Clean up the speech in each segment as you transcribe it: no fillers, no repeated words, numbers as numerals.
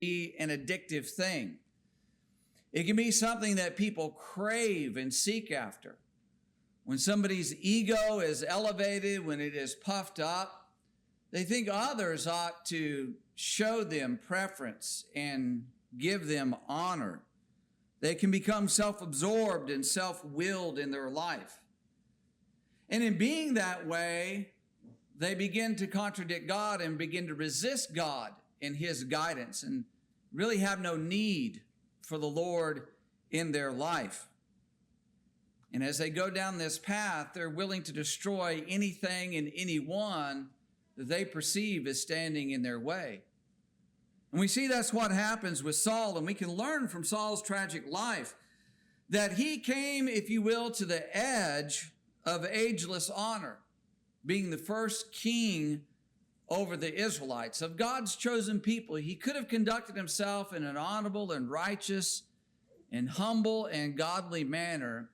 be an addictive thing. It can be something that people crave and seek after. When somebody's ego is elevated, when it is puffed up, they think others ought to show them preference and give them honor. They can become self-absorbed and self-willed in their life. And in being that way, they begin to contradict God and begin to resist God in his guidance and really have no need for the Lord in their life. And as they go down this path, they're willing to destroy anything and anyone that they perceive as standing in their way. And we see that's what happens with Saul, and we can learn from Saul's tragic life that he came, if you will, to the edge of ageless honor, being the first king over the Israelites, of God's chosen people. He could have conducted himself in an honorable and righteous and humble and godly manner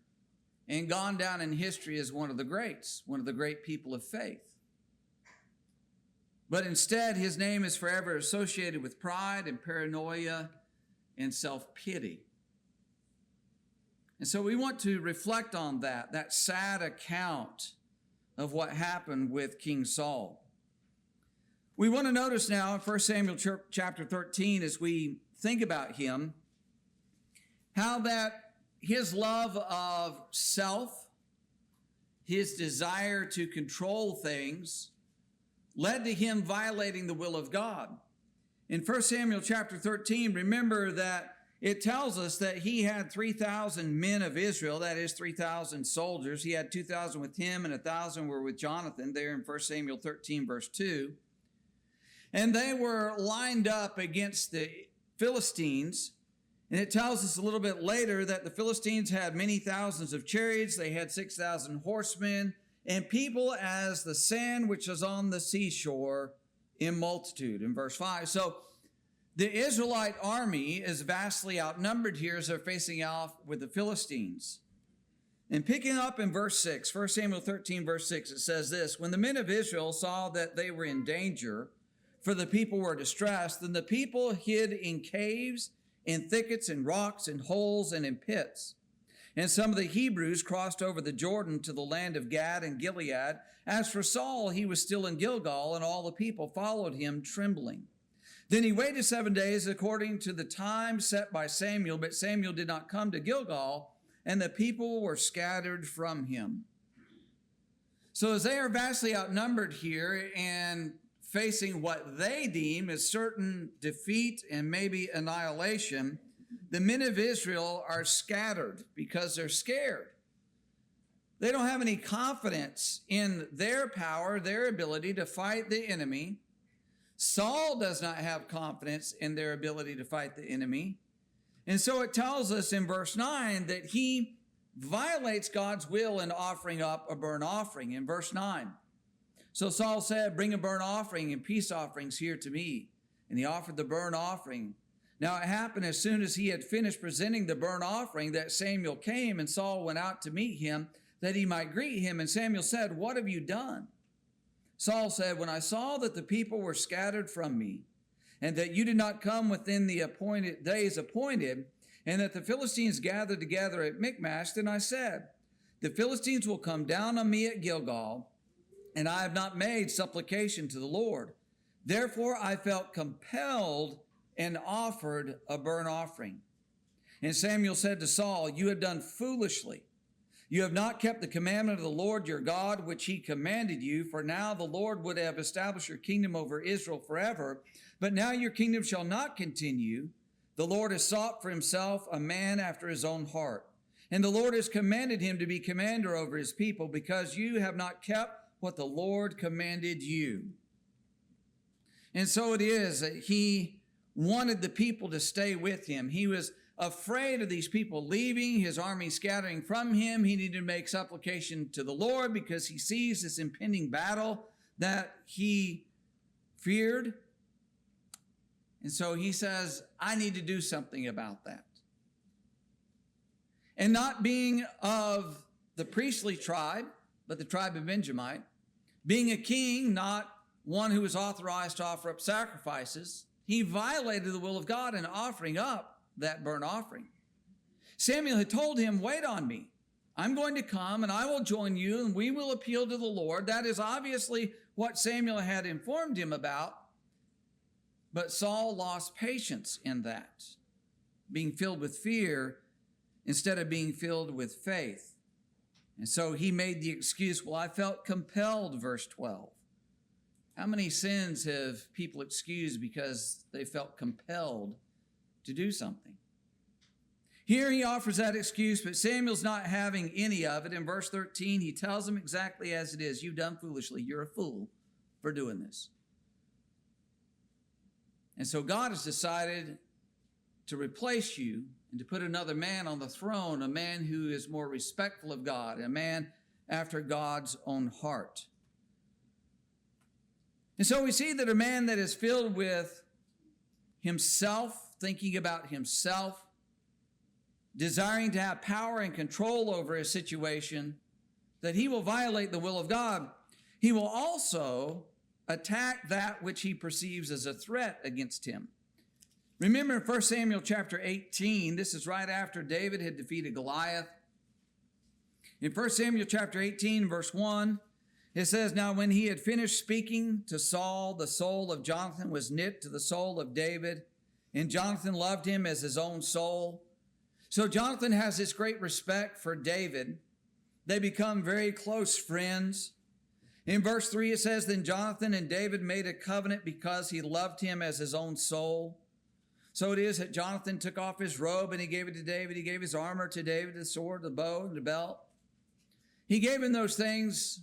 and gone down in history as one of the greats, one of the great people of faith. But instead, his name is forever associated with pride and paranoia and self-pity. And so we want to reflect on that sad account of what happened with King Saul. We want to notice now in 1 Samuel chapter 13, as we think about him, how that his love of self, his desire to control things, led to him violating the will of God. In 1 Samuel chapter 13, remember that it tells us that he had 3,000 men of Israel, that is 3,000 soldiers. He had 2,000 with him and 1,000 were with Jonathan, there in 1 Samuel 13, verse 2. And they were lined up against the Philistines. And it tells us a little bit later that the Philistines had many thousands of chariots. They had 6,000 horsemen and people as the sand which is on the seashore in multitude, in verse 5. So the Israelite army is vastly outnumbered here as they're facing off with the Philistines. And picking up in verse 6, 1 Samuel 13, verse 6, it says this: when the men of Israel saw that they were in danger, for the people were distressed, then the people hid in caves, in thickets, in rocks, in holes, and in pits. And some of the Hebrews crossed over the Jordan to the land of Gad and Gilead. As for Saul, he was still in Gilgal, and all the people followed him trembling. Then he waited 7 days according to the time set by Samuel, but Samuel did not come to Gilgal, and the people were scattered from him. So as they are vastly outnumbered here and facing what they deem as certain defeat and maybe annihilation, the men of Israel are scattered because they're scared. They don't have any confidence in their power, their ability to fight the enemy. Saul does not have confidence in their ability to fight the enemy. And so it tells us in verse 9 that he violates God's will in offering up a burnt offering. In verse 9, so Saul said, bring a burnt offering and peace offerings here to me. And he offered the burnt offering. Now it happened as soon as he had finished presenting the burnt offering that Samuel came, and Saul went out to meet him that he might greet him. And Samuel said, what have you done? Saul said, when I saw that the people were scattered from me, and that you did not come within the days appointed, and that the Philistines gathered together at Michmash, then I said, the Philistines will come down on me at Gilgal, and I have not made supplication to the Lord. Therefore I felt compelled and offered a burnt offering. And Samuel said to Saul, you have done foolishly. You have not kept the commandment of the Lord your God, which he commanded you, for now the Lord would have established your kingdom over Israel forever. But now your kingdom shall not continue. The Lord has sought for himself a man after his own heart. And the Lord has commanded him to be commander over his people, because you have not kept what the Lord commanded you. And so it is that he wanted the people to stay with him. He was afraid of these people leaving, his army scattering from him. He needed to make supplication to the Lord because he sees this impending battle that he feared. And so he says, I need to do something about that. And not being of the priestly tribe, but the tribe of Benjamin, being a king, not one who was authorized to offer up sacrifices, He violated the will of God in offering up that burnt offering. Samuel had told him, wait on me. I'm going to come and I will join you and we will appeal to the Lord. That is obviously what Samuel had informed him about. But Saul lost patience in that, being filled with fear instead of being filled with faith. And so he made the excuse, well, I felt compelled, verse 12. How many sins have people excused because they felt compelled to do something? Here he offers that excuse, but Samuel's not having any of it. In verse 13, he tells him exactly as it is. You've done foolishly. You're a fool for doing this. And so God has decided to replace you and to put another man on the throne, a man who is more respectful of God, a man after God's own heart. And so we see that a man that is filled with himself, thinking about himself, desiring to have power and control over his situation, that he will violate the will of God. He will also attack that which he perceives as a threat against him. Remember in 1 Samuel chapter 18, this is right after David had defeated Goliath. In 1 Samuel chapter 18, verse 1, it says, now when he had finished speaking to Saul, the soul of Jonathan was knit to the soul of David, and Jonathan loved him as his own soul. So Jonathan has this great respect for David. They become very close friends. In verse 3, it says, then Jonathan and David made a covenant because he loved him as his own soul. So it is that Jonathan took off his robe and he gave it to David. He gave his armor to David, the sword, the bow, and the belt. He gave him those things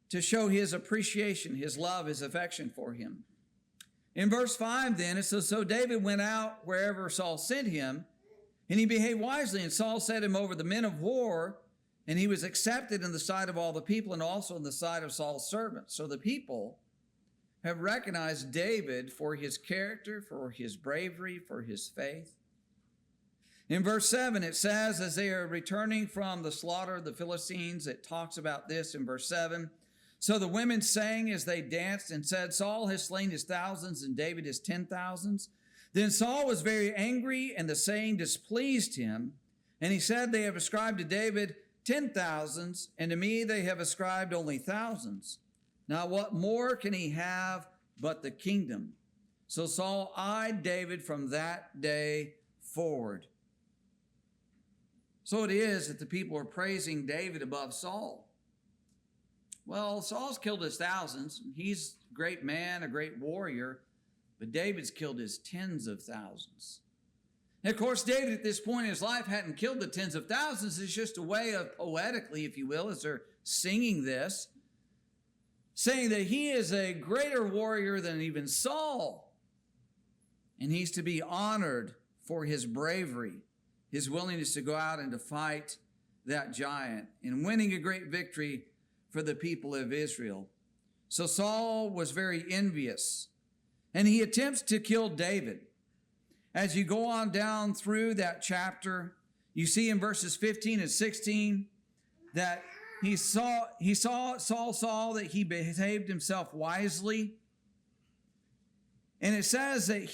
to show his appreciation, his love, his affection for him. In verse 5 then, it says, so David went out wherever Saul sent him, and he behaved wisely, and Saul set him over the men of war, and he was accepted in the sight of all the people and also in the sight of Saul's servants. So the people have recognized David for his character, for his bravery, for his faith. In verse 7, it says, as they are returning from the slaughter of the Philistines, it talks about this in verse 7. So the women sang as they danced and said, Saul has slain his thousands and David his 10,000s. Then Saul was very angry, and the saying displeased him. And he said, they have ascribed to David 10,000s, and to me they have ascribed only thousands. Now what more can he have but the kingdom? So Saul eyed David from that day forward. So it is that the people are praising David above Saul. Well, Saul's killed his thousands. He's a great man, a great warrior. But David's killed his tens of thousands. And of course, David at this point in his life hadn't killed the tens of thousands. It's just a way of poetically, if you will, as they're singing this, saying that he is a greater warrior than even Saul. And he's to be honored for his bravery, his willingness to go out and to fight that giant and winning a great victory for the people of Israel. So Saul was very envious. And he attempts to kill David. As you go on down through that chapter, you see in verses 15 and 16 that Saul saw that he behaved himself wisely. And it says that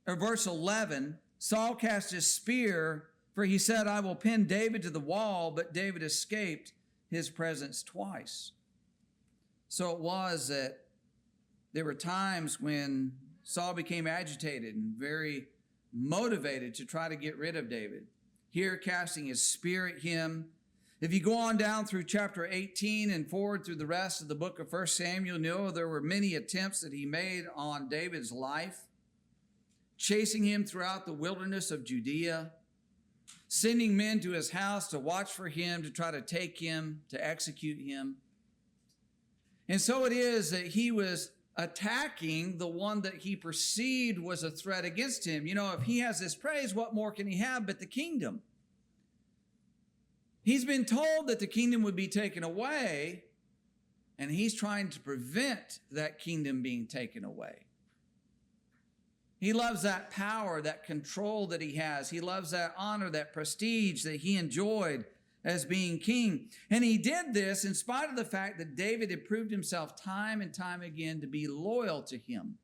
verse 11, Saul cast his spear, for he said, I will pin David to the wall, but David escaped his presence twice. So it was that there were times when Saul became agitated and very motivated to try to get rid of David. Here, casting his spear at him. If you go on down through chapter 18 and forward through the rest of the book of 1 Samuel, you know there were many attempts that he made on David's life, chasing him throughout the wilderness of Judea, sending men to his house to watch for him, to try to take him, to execute him. And so it is that he was attacking the one that he perceived was a threat against him. You know, if he has this praise, what more can he have but the kingdom? He's been told that the kingdom would be taken away, and he's trying to prevent that kingdom being taken away. He loves that power, that control that he has. He loves that honor, that prestige that he enjoyed as being king. And he did this in spite of the fact that David had proved himself time and time again to be loyal to him.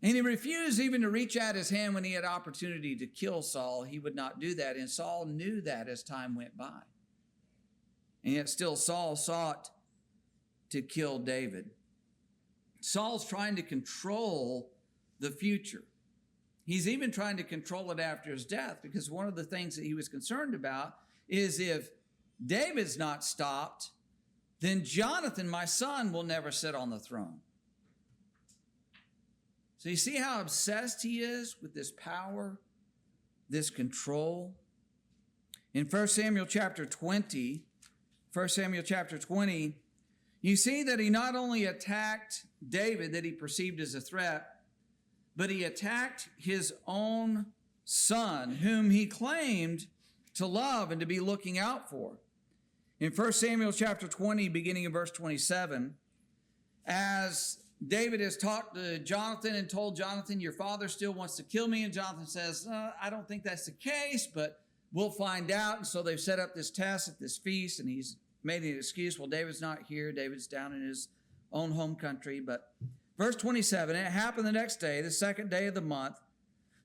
And he refused even to reach out his hand when he had opportunity to kill Saul. He would not do that. And Saul knew that as time went by. And yet still Saul sought to kill David. Saul's trying to control the future. He's even trying to control it after his death, because one of the things that he was concerned about is if David's not stopped, then Jonathan, my son, will never sit on the throne. So you see how obsessed he is with this power, this control? In 1 Samuel chapter 20, you see that he not only attacked David that he perceived as a threat, but he attacked his own son, whom he claimed to love and to be looking out for. In 1 Samuel chapter 20, beginning in verse 27, as David has talked to Jonathan and told Jonathan, your father still wants to kill me. And Jonathan says, I don't think that's the case, but we'll find out. And so they've set up this test at this feast, and he's made an excuse. Well, David's not here. David's down in his own home country. But verse 27, it happened the next day, the second day of the month,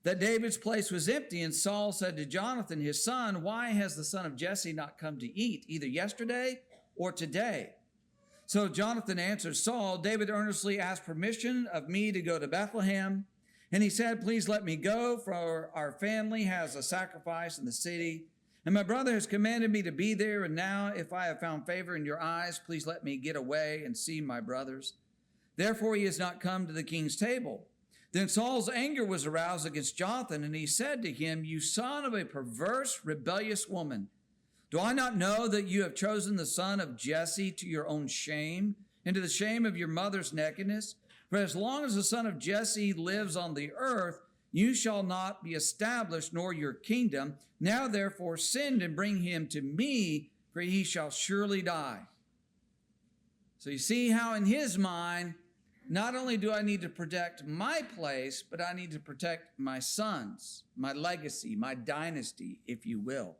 that David's place was empty. And Saul said to Jonathan, his son, why has the son of Jesse not come to eat, either yesterday or today? So Jonathan answered Saul, David earnestly asked permission of me to go to Bethlehem. And he said, please let me go, for our family has a sacrifice in the city. And my brother has commanded me to be there. And now, if I have found favor in your eyes, please let me get away and see my brothers. Therefore, he has not come to the king's table. Then Saul's anger was aroused against Jonathan, and he said to him, you son of a perverse, rebellious woman, do I not know that you have chosen the son of Jesse to your own shame and to the shame of your mother's nakedness? For as long as the son of Jesse lives on the earth, you shall not be established, nor your kingdom. Now therefore send and bring him to me, for he shall surely die. So you see how in his mind, not only do I need to protect my place, but I need to protect my sons, my legacy, my dynasty, if you will.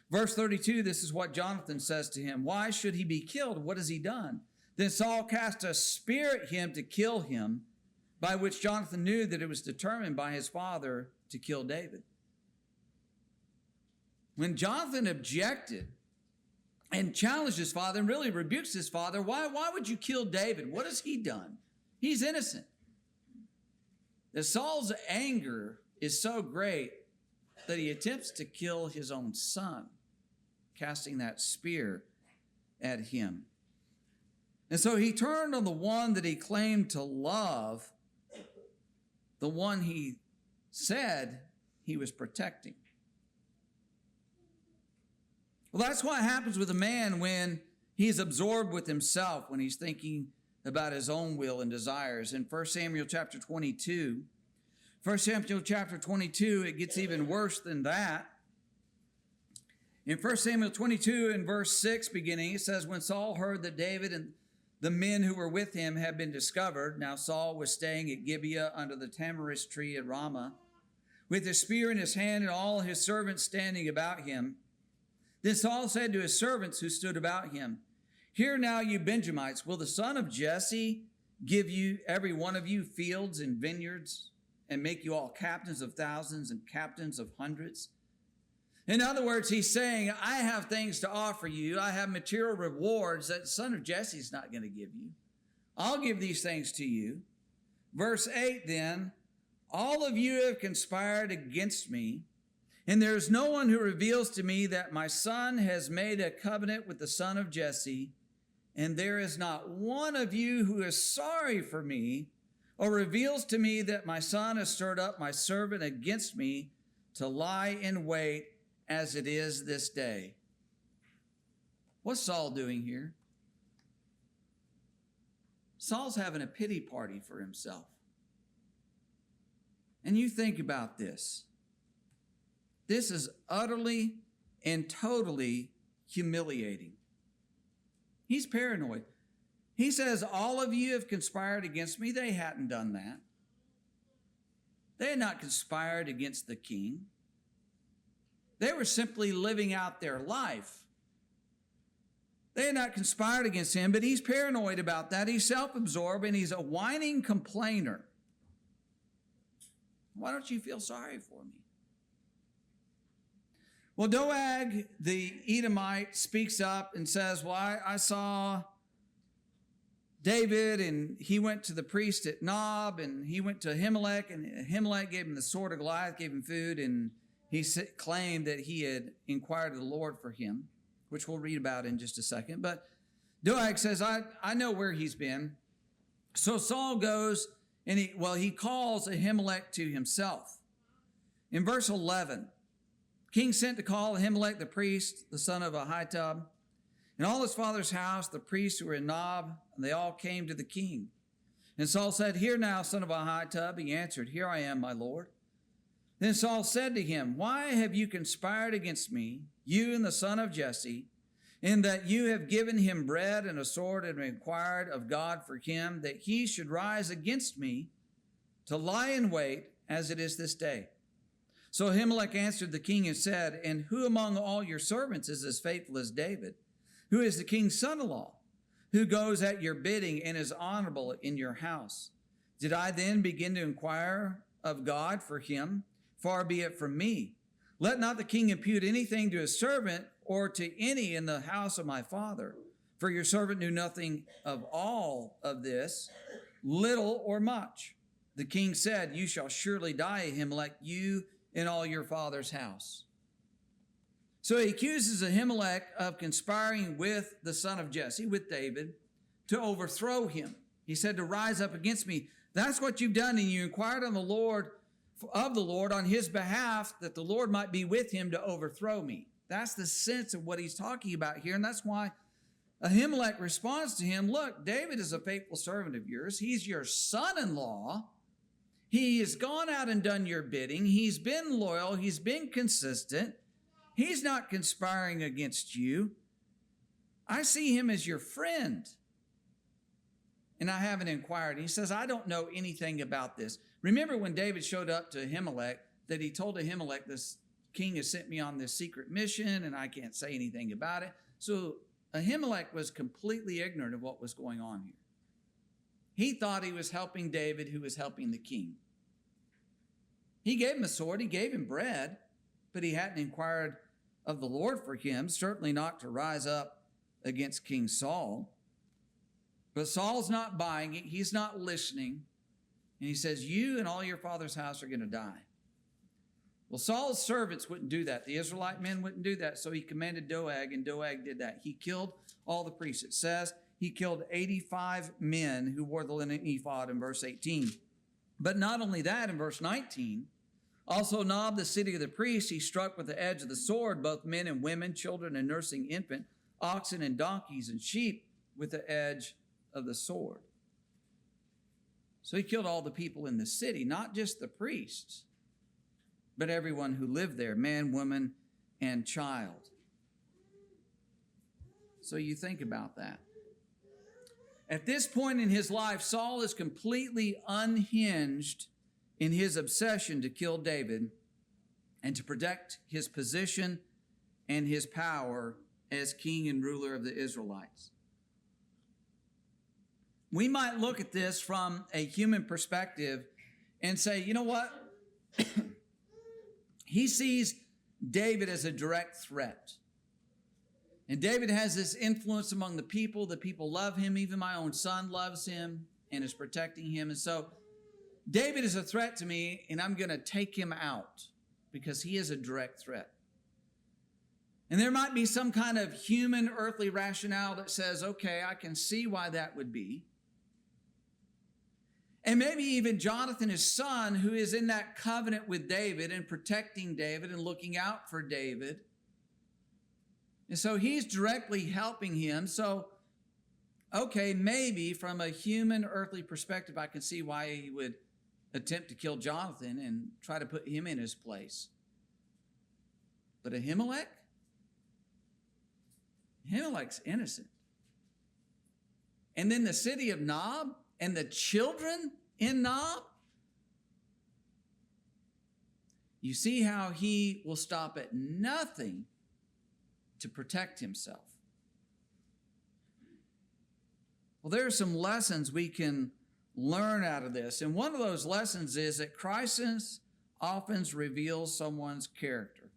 Verse 32, this is what Jonathan says to him. Why should he be killed? What has he done? Then Saul cast a spear at him to kill him, by which Jonathan knew that it was determined by his father to kill David. When Jonathan objected and challenged his father and really rebukes his father, why would you kill David? What has he done? He's innocent. That Saul's anger is so great that he attempts to kill his own son, casting that spear at him. And so he turned on the one that he claimed to love, the one he said he was protecting. Well, that's what happens with a man when he's absorbed with himself, when he's thinking about his own will and desires. In 1 Samuel chapter 22, it gets even worse than that. In 1 Samuel 22 and verse 6 beginning, it says, when Saul heard that David and the men who were with him had been discovered, now Saul was staying at Gibeah under the tamarisk tree at Ramah, with his spear in his hand and all his servants standing about him. Then Saul said to his servants who stood about him, hear now, you Benjamites, will the son of Jesse give you, every one of you, fields and vineyards, and make you all captains of thousands and captains of hundreds? In other words, he's saying, I have things to offer you. I have material rewards that the son of Jesse is not going to give you. I'll give these things to you. Verse 8 then, all of you have conspired against me, and there is no one who reveals to me that my son has made a covenant with the son of Jesse, and there is not one of you who is sorry for me or reveals to me that my son has stirred up my servant against me to lie in wait as it is this day. What's Saul doing here? Saul's having a pity party for himself. And you think about this. This is utterly and totally humiliating. He's paranoid. He says, all of you have conspired against me. They hadn't done that. They had not conspired against the king. They were simply living out their life. They had not conspired against him, but he's paranoid about that. He's self-absorbed, and he's a whining complainer. Why don't you feel sorry for me? Well, Doeg, the Edomite, speaks up and says, well, I saw David, and he went to the priest at Nob, and he went to Ahimelech, and Ahimelech gave him the sword of Goliath, gave him food, and he claimed that he had inquired of the Lord for him, which we'll read about in just a second. But Doeg says, I know where he's been. So Saul goes, and he calls Ahimelech to himself. In verse 11, king sent to call Ahimelech the priest, the son of Ahitub, and all his father's house, the priests who were in Nob, and they all came to the king. And Saul said, Hear now, son of Ahitub. He answered, Here I am, my lord. Then Saul said to him, Why have you conspired against me, you and the son of Jesse, in that you have given him bread and a sword and inquired of God for him, that he should rise against me to lie in wait as it is this day? So Ahimelech answered the king and said, And who among all your servants is as faithful as David, who is the king's son-in-law, who goes at your bidding and is honorable in your house? Did I then begin to inquire of God for him? Far be it from me. Let not the king impute anything to his servant or to any in the house of my father, for your servant knew nothing of all of this, little or much. The king said, You shall surely die, Ahimelech, you and all your father's house. So he accuses Ahimelech of conspiring with the son of Jesse, with David, to overthrow him. He said, to rise up against me. That's what you've done, and you inquired of the Lord on his behalf, that the Lord might be with him to overthrow me. That's the sense of what he's talking about here, and that's why Ahimelech responds to him, Look, David is a faithful servant of yours. He's your son-in-law. He has gone out and done your bidding. He's been loyal. He's been consistent. He's not conspiring against you. I see him as your friend. And I haven't inquired. He says, I don't know anything about this. Remember when David showed up to Ahimelech, that he told Ahimelech, this king has sent me on this secret mission and I can't say anything about it. So Ahimelech was completely ignorant of what was going on here. He thought he was helping David, who was helping the king. He gave him a sword, he gave him bread, but he hadn't inquired of the Lord for him, certainly not to rise up against King Saul. But Saul's not buying it. He's not listening. And he says, You and all your father's house are going to die. Well, Saul's servants wouldn't do that. The Israelite men wouldn't do that. So he commanded Doeg, and Doeg did that. He killed all the priests. It says he killed 85 men who wore the linen ephod in verse 18. But not only that, in verse 19, also Nob, the city of the priests, he struck with the edge of the sword both men and women, children and nursing infant, oxen and donkeys and sheep with the edge of the sword. So he killed all the people in the city, not just the priests, but everyone who lived there, man, woman, and child. So you think about that. At this point in his life, Saul is completely unhinged in his obsession to kill David and to protect his position and his power as king and ruler of the Israelites. We might look at this from a human perspective and say, you know what? He sees David as a direct threat. And David has this influence among the people. The people love him. Even my own son loves him and is protecting him. And so David is a threat to me, and I'm going to take him out because he is a direct threat. And there might be some kind of human earthly rationale that says, okay, I can see why that would be. And maybe even Jonathan, his son, who is in that covenant with David and protecting David and looking out for David. And so he's directly helping him. So, okay, maybe from a human earthly perspective, I can see why he would attempt to kill Jonathan and try to put him in his place. But Ahimelech? Ahimelech's innocent. And then the city of Nob and the children in Nob? You see how he will stop at nothing to protect himself. Well, there are some lessons we can learn out of this. And one of those lessons is that crisis often reveals someone's character.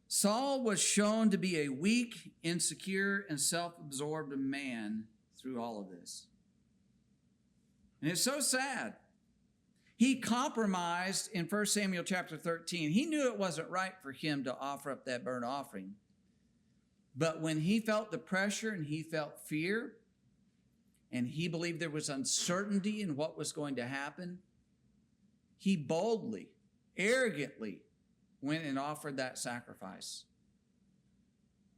Saul was shown to be a weak, insecure, and self-absorbed man through all of this. And it's so sad. He compromised in 1 Samuel chapter 13. He knew it wasn't right for him to offer up that burnt offering. But when he felt the pressure and he felt fear, and he believed there was uncertainty in what was going to happen, he boldly, arrogantly went and offered that sacrifice.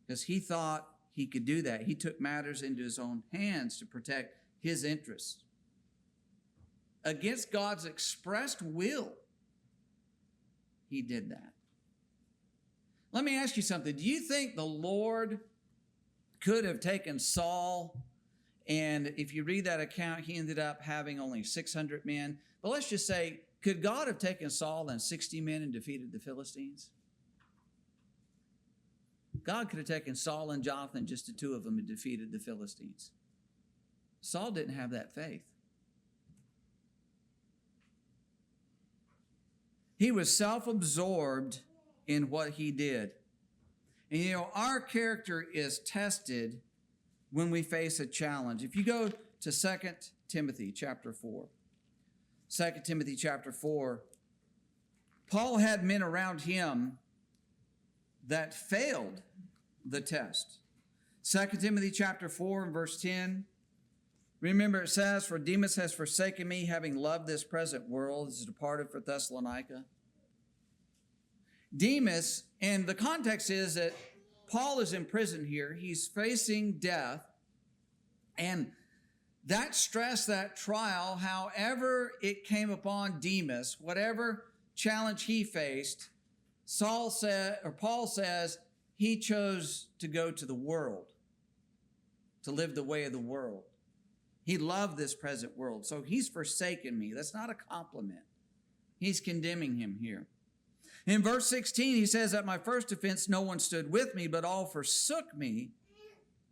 Because he thought he could do that. He took matters into his own hands to protect his interests. Against God's expressed will, he did that. Let me ask you something. Do you think the Lord could have taken Saul, and if you read that account, he ended up having only 600 men. But let's just say, could God have taken Saul and 60 men and defeated the Philistines? God could have taken Saul and Jonathan, just the two of them, and defeated the Philistines. Saul didn't have that faith. He was self-absorbed in what he did. And you know, our character is tested when we face a challenge. If you go to 2 Timothy chapter 4, 2 Timothy chapter 4, Paul had men around him that failed the test. 2 Timothy chapter 4 and verse 10, remember it says, "For Demas has forsaken me, having loved this present world, is departed for Thessalonica." Demas, and the context is that Paul is in prison here. He's facing death. And that stress, that trial, however it came upon Demas, whatever challenge he faced, Paul says he chose to go to the world, to live the way of the world. He loved this present world. So he's forsaken me. That's not a compliment. He's condemning him here. In verse 16, he says, "At my first offense, no one stood with me, but all forsook me.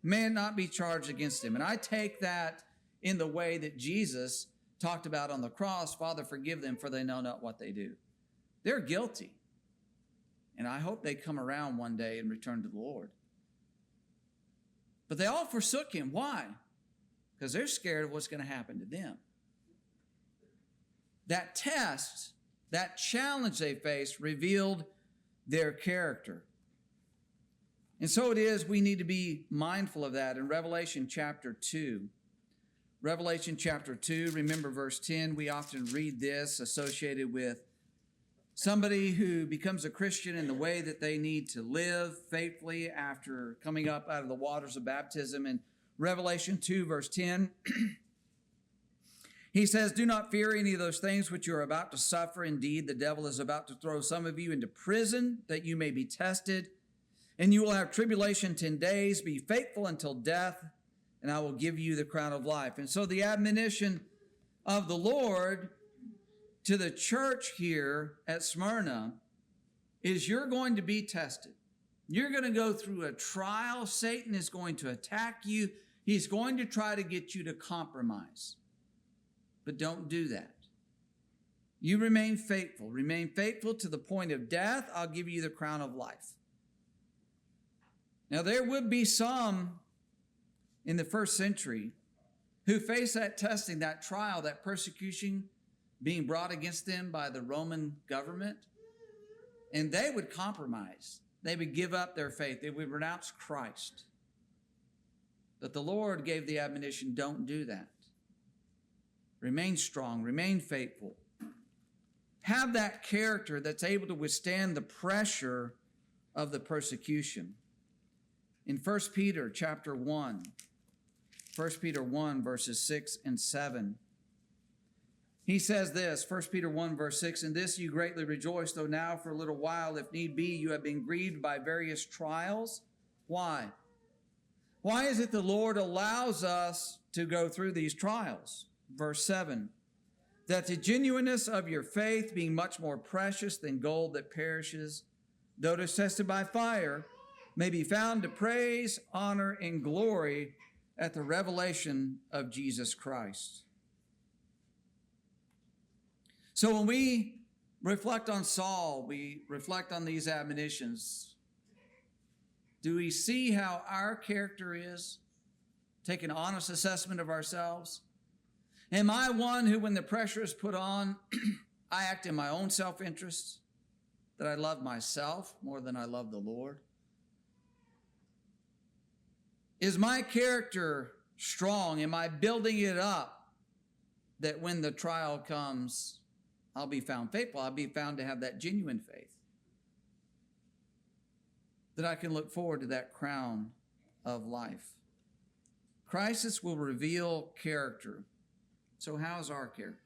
May it not be charged against him." And I take that in the way that Jesus talked about on the cross, "Father, forgive them, for they know not what they do." They're guilty. And I hope they come around one day and return to the Lord. But they all forsook him. Why? Because they're scared of what's going to happen to them. That test, that challenge they faced, revealed their character. And so it is, we need to be mindful of that. In Revelation chapter 2, remember verse 10, we often read this associated with somebody who becomes a Christian in the way that they need to live faithfully after coming up out of the waters of baptism. In Revelation 2, verse 10, he says, "Do not fear any of those things which you are about to suffer. Indeed, the devil is about to throw some of you into prison, that you may be tested. And you will have tribulation 10 days. Be faithful until death, and I will give you the crown of life." And so the admonition of the Lord to the church here at Smyrna is, you're going to be tested. You're going to go through a trial. Satan is going to attack you. He's going to try to get you to compromise. But don't do that. You remain faithful. Remain faithful to the point of death. I'll give you the crown of life. Now, there would be some in the first century who faced that testing, that trial, that persecution being brought against them by the Roman government, and they would compromise. They would give up their faith. They would renounce Christ. But the Lord gave the admonition, don't do that. Remain strong, remain faithful. Have that character that's able to withstand the pressure of the persecution. In 1 Peter chapter 1, 1 Peter 1, verses 6 and 7, he says this, 1 Peter 1, verse 6, "In this you greatly rejoice, though now for a little while, if need be, you have been grieved by various trials." Why? Why is it the Lord allows us to go through these trials? Verse 7, "That the genuineness of your faith, being much more precious than gold that perishes, though it is tested by fire, may be found to praise, honor, and glory at the revelation of Jesus Christ. So when we reflect on Saul, we reflect on these admonitions. Do we see how our character is? Take an honest assessment of ourselves. Am I one who, when the pressure is put on, I act in my own self-interest, that I love myself more than I love the Lord? Is my character strong? Am I building it up that when the trial comes, I'll be found faithful? I'll be found to have that genuine faith, that I can look forward to that crown of life. Crisis will reveal character. So how's our character?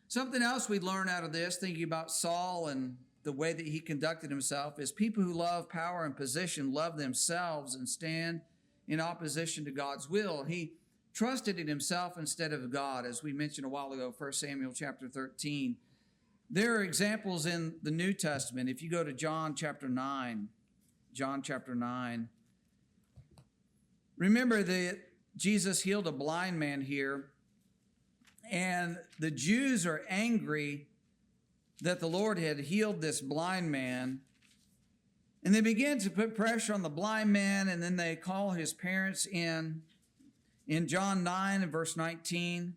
Something else we learn out of this, thinking about Saul and the way that he conducted himself, is people who love power and position love themselves and stand in opposition to God's will. He trusted in himself instead of God, as we mentioned a while ago, 1 Samuel chapter 13. There are examples in the New Testament. If you go to John chapter 9, remember that Jesus healed a blind man here, and the Jews are angry that the Lord had healed this blind man. And they begin to put pressure on the blind man, and then they call his parents in. In John 9 and verse 19,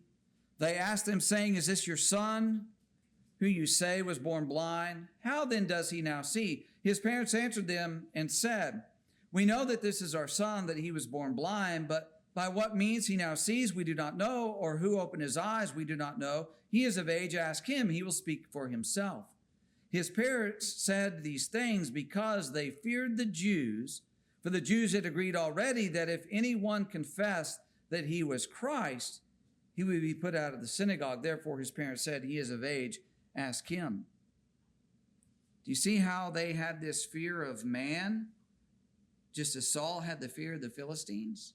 they asked them, saying, "Is this your son, who you say was born blind? How then does he now see?" His parents answered them and said, "We know that this is our son, that he was born blind, but by what means he now sees we do not know, or who opened his eyes we do not know. He is of age, ask him, he will speak for himself." His parents said these things because they feared the Jews, for the Jews had agreed already that if anyone confessed that he was Christ, he would be put out of the synagogue. Therefore his parents said, "He is of age, ask him." Do you see how they had this fear of man, just as Saul had the fear of the Philistines?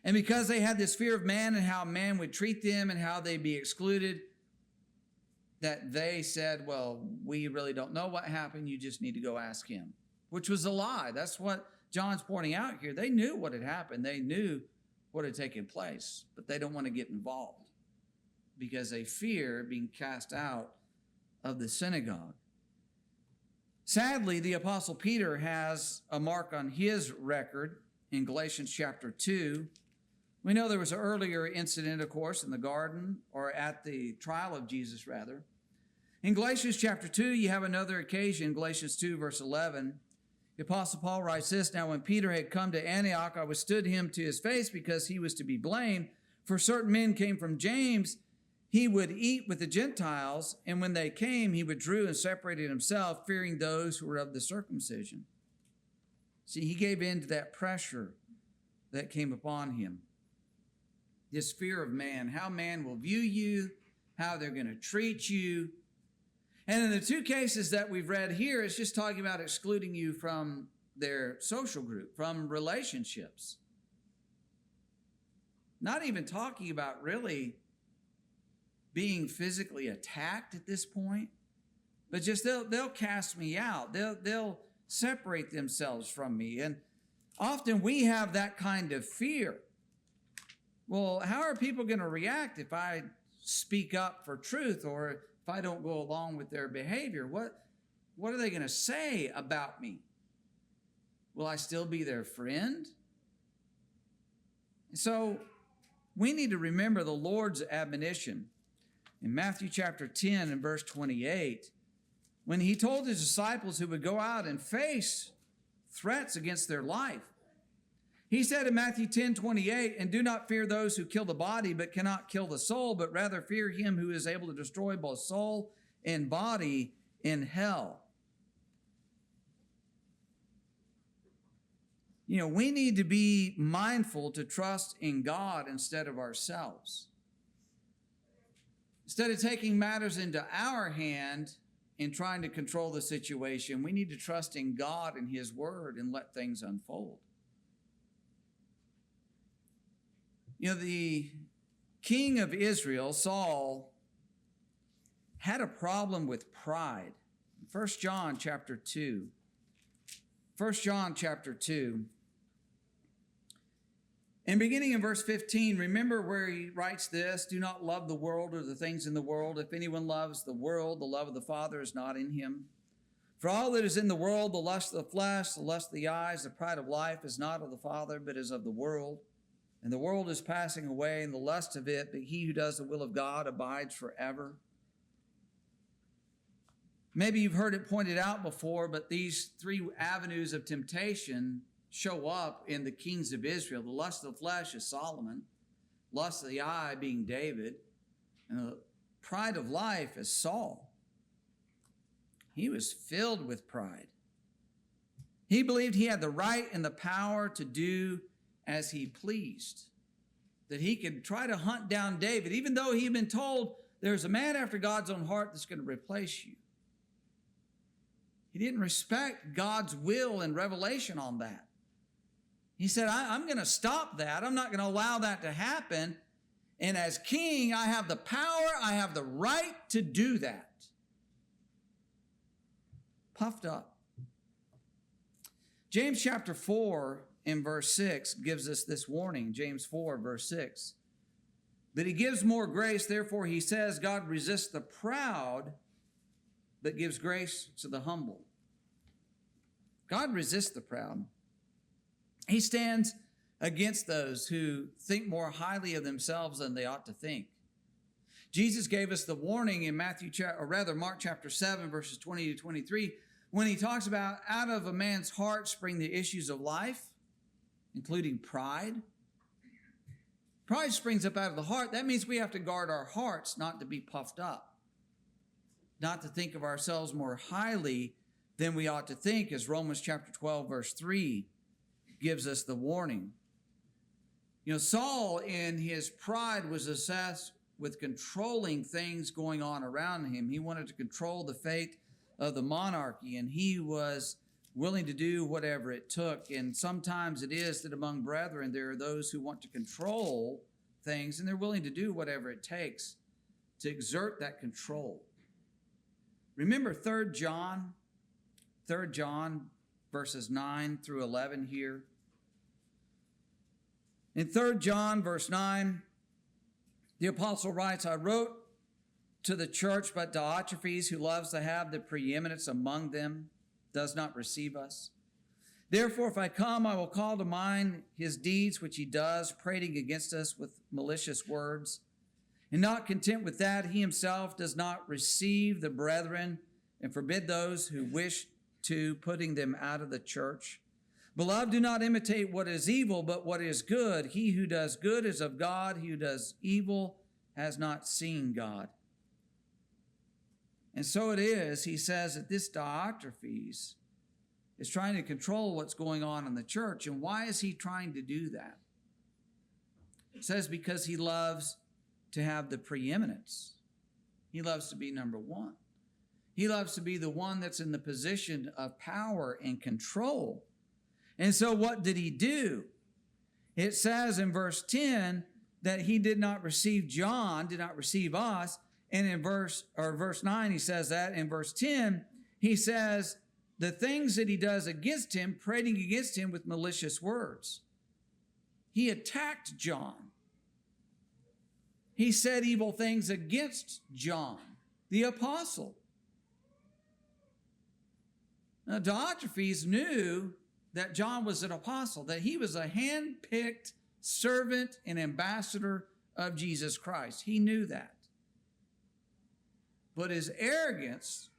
And because they had this fear of man and how man would treat them and how they'd be excluded, that they said, "Well, we really don't know what happened. You just need to go ask him," which was a lie. That's what John's pointing out here. They knew what had happened. They knew what had taken place, but they don't want to get involved because they fear being cast out of the synagogue. Sadly, the Apostle Peter has a mark on his record in Galatians chapter 2. We know there was an earlier incident, of course, in the garden, or at the trial of Jesus, rather. In Galatians chapter 2, you have another occasion, Galatians 2, verse 11. The Apostle Paul writes this, "Now when Peter had come to Antioch, I withstood him to his face because he was to be blamed. For certain men came from James. He would eat with the Gentiles, and when they came, he withdrew and separated himself, fearing those who were of the circumcision." See, he gave in to that pressure that came upon him. This fear of man, how man will view you, how they're going to treat you. And in the two cases that we've read here, it's just talking about excluding you from their social group, from relationships. Not even talking about really being physically attacked at this point, but just they'll cast me out. They'll separate themselves from me. And often we have that kind of fear. Well, how are people going to react if I speak up for truth, or if I don't go along with their behavior? What are they going to say about me? Will I still be their friend? So we need to remember the Lord's admonition in Matthew chapter 10 and verse 28, when he told his disciples who would go out and face threats against their life. He said in Matthew 10:28, "And do not fear those who kill the body, but cannot kill the soul, but rather fear him who is able to destroy both soul and body in hell." You know, we need to be mindful to trust in God instead of ourselves. Instead of taking matters into our hand and trying to control the situation, we need to trust in God and his word and let things unfold. You know, the king of Israel, Saul, had a problem with pride. 1 John chapter 2. 1 John chapter 2. And beginning in verse 15, remember where he writes this: do not love the world or the things in the world. If anyone loves the world, the love of the Father is not in him. For all that is in the world, the lust of the flesh, the lust of the eyes, the pride of life, is not of the Father, but is of the world. And the world is passing away, and the lust of it, but he who does the will of God abides forever. Maybe you've heard it pointed out before, but these three avenues of temptation show up in the kings of Israel. The lust of the flesh is Solomon, lust of the eye being David, and the pride of life is Saul. He was filled with pride. He believed he had the right and the power to do as he pleased, that he could try to hunt down David, even though he had been told there's a man after God's own heart that's going to replace you. He didn't respect God's will and revelation on that. He said, I'm going to stop that. I'm not going to allow that to happen. And as king, I have the power, I have the right to do that. Puffed up. James chapter 4 in verse 6 gives us this warning. James 4 verse 6. But he gives more grace, therefore he says, God resists the proud, but gives grace to the humble. God resists the proud. He stands against those who think more highly of themselves than they ought to think. Jesus gave us the warning in Mark chapter 7, verses 20 to 23, when he talks about out of a man's heart spring the issues of life, including pride. Pride springs up out of the heart. That means we have to guard our hearts not to be puffed up, not to think of ourselves more highly than we ought to think, as Romans chapter 12, verse 3 gives us the warning. You know, Saul in his pride was obsessed with controlling things going on around him. He wanted to control the fate of the monarchy, and he was willing to do whatever it took. And sometimes it is that among brethren, there are those who want to control things, and they're willing to do whatever it takes to exert that control. Remember 3 John verses 9 through 11 here. In 3 John verse 9, the apostle writes, I wrote to the church, but Diotrephes, who loves to have the preeminence among them, does not receive us. Therefore, if I come, I will call to mind his deeds which he does, prating against us with malicious words. And not content with that, he himself does not receive the brethren and forbid those who wish to, putting them out of the church. Beloved, do not imitate what is evil, but what is good. He who does good is of God. He who does evil has not seen God. And so it is, he says, that this Diotrephes is trying to control what's going on in the church. And why is he trying to do that? It says because he loves to have the preeminence. He loves to be number one. He loves to be the one that's in the position of power and control. And so what did he do? It says in verse 10 that he did not receive John, did not receive us. And in verse 9, he says that. In verse 10, he says the things that he does against him, prating against him with malicious words. He attacked John. He said evil things against John, the apostle. Now, Diotrephes knew that John was an apostle, that he was a hand-picked servant and ambassador of Jesus Christ. He knew that. But his arrogance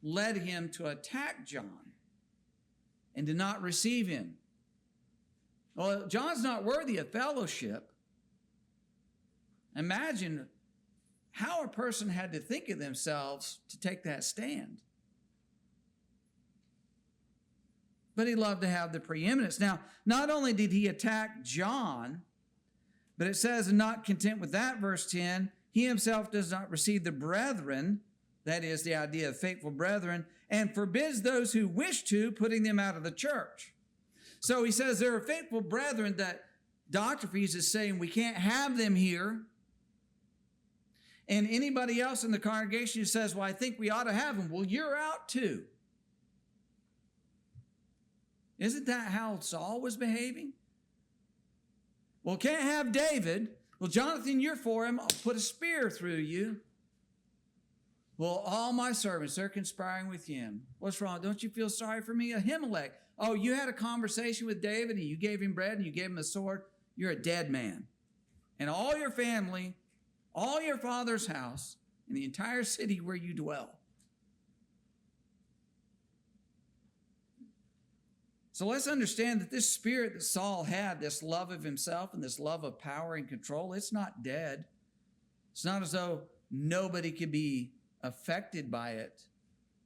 led him to attack John and to not receive him. Well, John's not worthy of fellowship. Imagine how a person had to think of themselves to take that stand. But he loved to have the preeminence. Now, not only did he attack John, but it says, and not content with that, verse 10, he himself does not receive the brethren, that is the idea of faithful brethren, and forbids those who wish to, putting them out of the church. So he says there are faithful brethren that Diotrephes is saying we can't have them here. And anybody else in the congregation who says, well, I think we ought to have them, well, you're out too. Isn't that how Saul was behaving? Well, can't have David. Well, Jonathan, you're for him. I'll put a spear through you. Well, all my servants, they're conspiring with him. What's wrong? Don't you feel sorry for me? Ahimelech. Oh, you had a conversation with David and you gave him bread and you gave him a sword. You're a dead man. And all your family, all your father's house, and the entire city where you dwell. So let's understand that this spirit that Saul had, this love of himself and this love of power and control, it's not dead. It's not as though nobody could be affected by it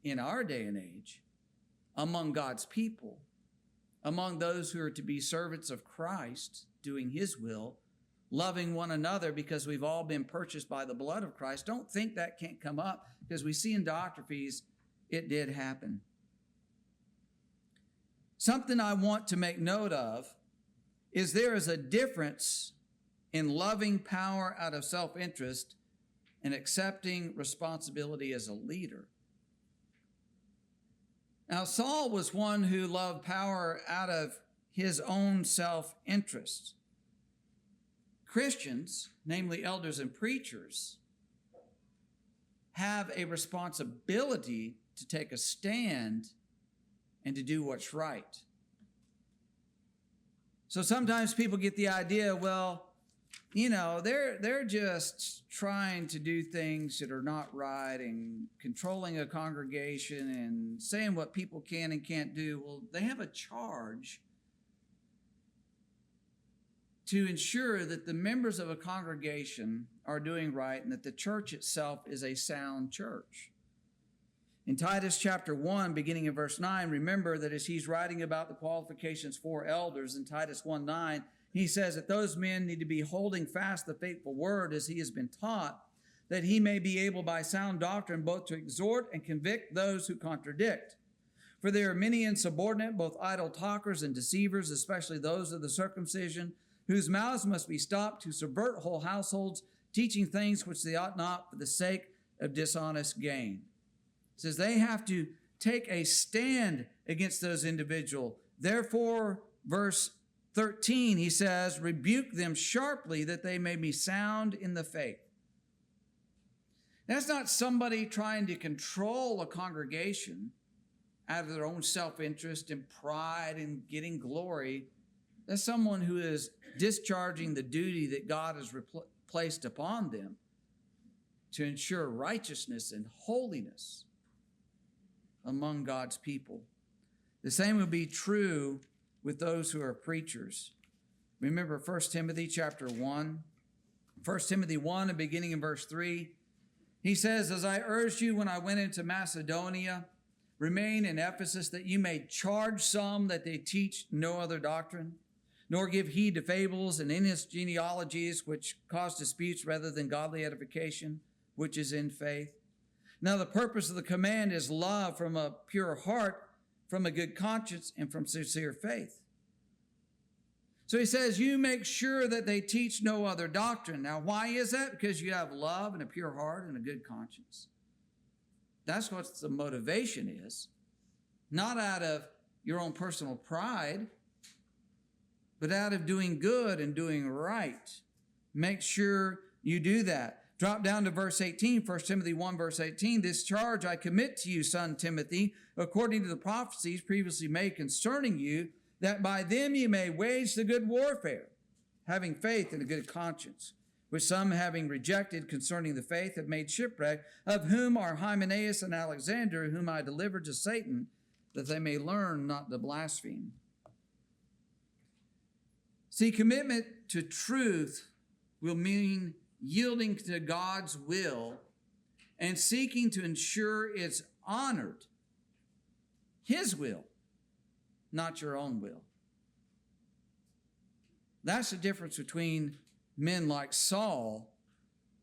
in our day and age among God's people, among those who are to be servants of Christ, doing his will, loving one another because we've all been purchased by the blood of Christ. Don't think that can't come up, because we see in Diotrephes it did happen. Something I want to make note of is there is a difference in loving power out of self-interest and accepting responsibility as a leader. Now, Saul was one who loved power out of his own self-interest. Christians, namely elders and preachers, have a responsibility to take a stand and to do what's right. So sometimes people get the idea, well, you know, they're just trying to do things that are not right and controlling a congregation and saying what people can and can't do. Well, they have a charge to ensure that the members of a congregation are doing right and that the church itself is a sound church. In Titus chapter 1, beginning in verse 9, remember that as he's writing about the qualifications for elders in Titus 1:9, he says that those men need to be holding fast the faithful word as he has been taught, that he may be able by sound doctrine both to exhort and convict those who contradict. For there are many insubordinate, both idle talkers and deceivers, especially those of the circumcision, whose mouths must be stopped, to subvert whole households, teaching things which they ought not for the sake of dishonest gain. It says they have to take a stand against those individuals. Therefore, verse 13, he says, rebuke them sharply that they may be sound in the faith. That's not somebody trying to control a congregation out of their own self-interest and pride and getting glory. That's someone who is discharging the duty that God has placed upon them to ensure righteousness and holiness among God's people. The same would be true with those who are preachers. Remember 1 Timothy chapter 1. 1 Timothy 1, and beginning in verse 3, he says, as I urged you when I went into Macedonia, remain in Ephesus, that you may charge some that they teach no other doctrine, nor give heed to fables and endless genealogies, which cause disputes rather than godly edification, which is in faith. Now the purpose of the command is love from a pure heart, from a good conscience, and from sincere faith. So he says, you make sure that they teach no other doctrine. Now, why is that? Because you have love and a pure heart and a good conscience. That's what the motivation is. Not out of your own personal pride, but out of doing good and doing right. Make sure you do that. Drop down to verse 18, 1 Timothy 1, verse 18. This charge I commit to you, son Timothy, according to the prophecies previously made concerning you, that by them you may wage the good warfare, having faith and a good conscience, which some having rejected concerning the faith have made shipwreck, of whom are Hymenaeus and Alexander, whom I delivered to Satan, that they may learn not to blaspheme. See, commitment to truth will mean yielding to God's will and seeking to ensure it's honored. His will, not your own will. That's the difference between men like Saul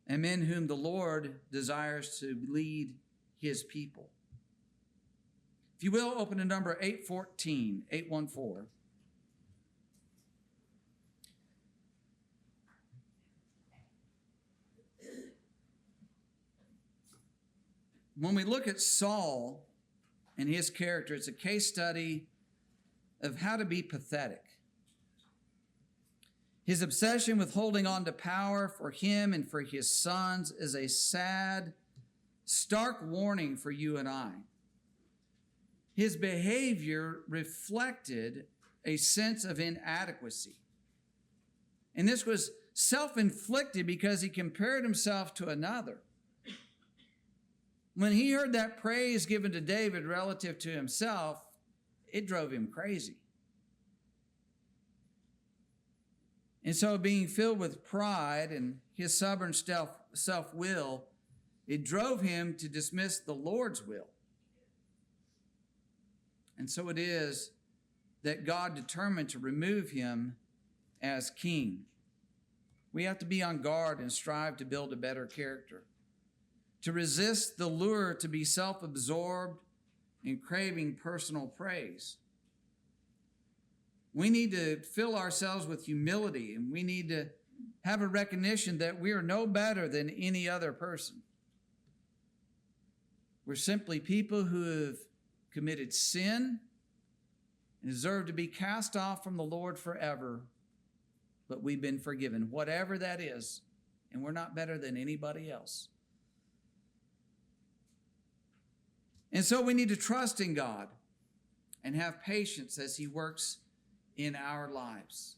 and men whom the Lord desires to lead his people. If you will, open to number 814, 814. When we look at Saul and his character, it's a case study of how to be pathetic. His obsession with holding on to power for him and for his sons is a sad, stark warning for you and I. His behavior reflected a sense of inadequacy. And this was self-inflicted because he compared himself to another. When he heard that praise given to David relative to himself, it drove him crazy. And so being filled with pride and his stubborn self-will, it drove him to dismiss the Lord's will. And so it is that God determined to remove him as king. We have to be on guard and strive to build a better character, to resist the lure to be self-absorbed and craving personal praise. We need to fill ourselves with humility, and we need to have a recognition that we are no better than any other person. We're simply people who have committed sin and deserve to be cast off from the Lord forever, but we've been forgiven, whatever that is, and we're not better than anybody else. And so we need to trust in God and have patience as he works in our lives.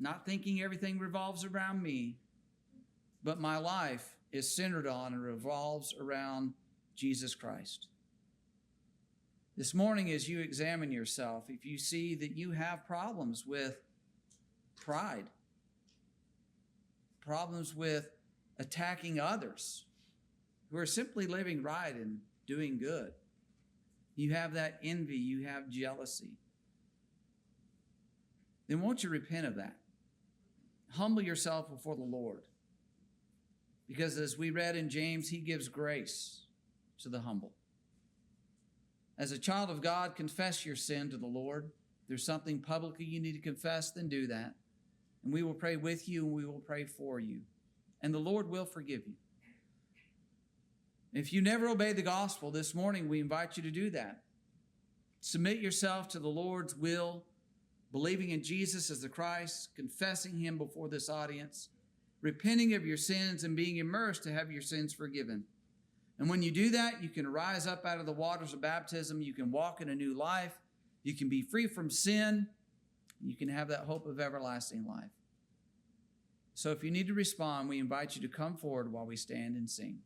Not thinking everything revolves around me, but my life is centered on and revolves around Jesus Christ. This morning, as you examine yourself, if you see that you have problems with pride, problems with attacking others who are simply living right and doing good, you have that envy, you have jealousy, then won't you repent of that? Humble yourself before the Lord. Because as we read in James, he gives grace to the humble. As a child of God, confess your sin to the Lord. If there's something publicly you need to confess, then do that. And we will pray with you and we will pray for you. And the Lord will forgive you. If you never obeyed the gospel, this morning we invite you to do that. Submit yourself to the Lord's will, believing in Jesus as the Christ, confessing him before this audience, repenting of your sins and being immersed to have your sins forgiven. And when you do that, you can rise up out of the waters of baptism. You can walk in a new life. You can be free from sin. You can have that hope of everlasting life. So if you need to respond, we invite you to come forward while we stand and sing.